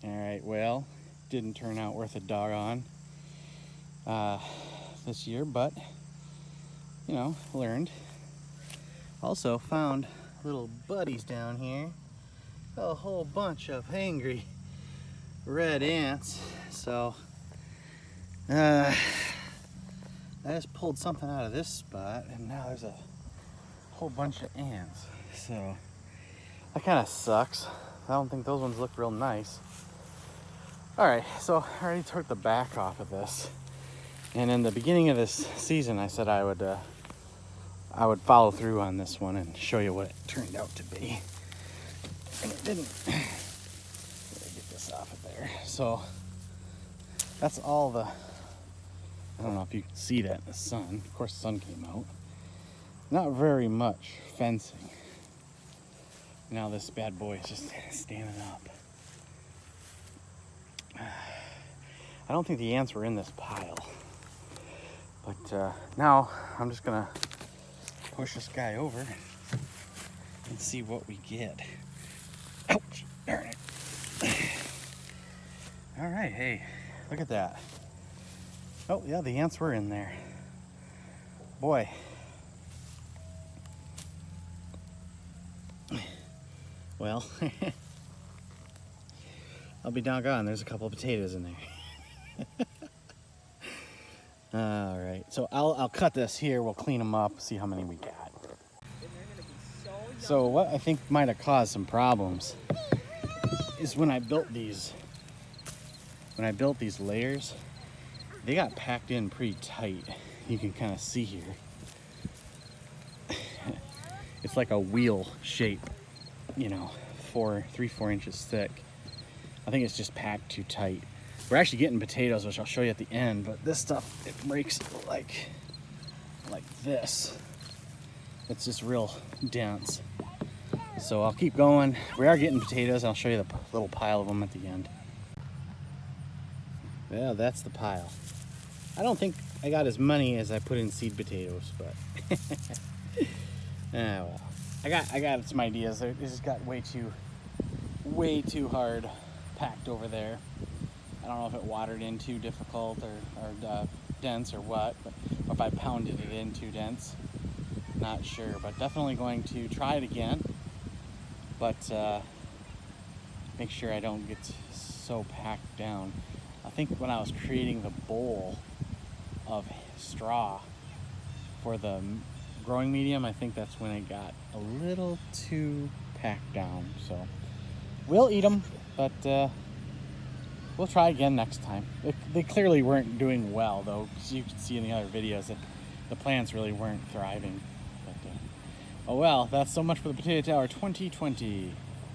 Alright, well, didn't turn out worth a doggone this year, but, you know, learned. Also found little buddies down here. A whole bunch of angry red ants. So, I just pulled something out of this spot, and now there's a whole bunch of ants. So, that kind of sucks. I don't think those ones look real nice. Alright, so I already took the back off of this. And in the beginning of this season, I said I would follow through on this one and show you what it turned out to be. And it didn't. Let me get this off of there. So that's all the, I don't know if you can see that in the sun. Of course, the sun came out. Not very much fencing. Now this bad boy is just standing up. I don't think the ants were in this pile. But now I'm just gonna push this guy over and see what we get. Ouch, darn it. All right, hey, look at that. Oh yeah, the ants were in there. Boy. Well, I'll be doggone, there's a couple of potatoes in there. All right, so I'll cut this here. We'll clean them up, see how many we got. So what I think might have caused some problems is when I built these layers, they got packed in pretty tight. You can kind of see here. It's like a wheel shape, you know, 3-4 inches thick. I think it's just packed too tight. We're actually getting potatoes, which I'll show you at the end, but this stuff, it breaks like this. It's just real dense. So I'll keep going. We are getting potatoes. I'll show you the little pile of them at the end. Yeah, that's the pile. I don't think I got as many as I put in seed potatoes, but well. I got some ideas. It just got way too hard packed over there. I don't know if it watered in too difficult or dense or what, but if I pounded it in too dense, not sure. But definitely going to try it again. But make sure I don't get so packed down. I think when I was creating the bowl of straw for the growing medium, I think that's when it got a little too packed down. So we'll eat them, but we'll try again next time. They clearly weren't doing well, though, because you can see in the other videos that the plants really weren't thriving. But, oh well, that's so much for the Potato Tower 2020.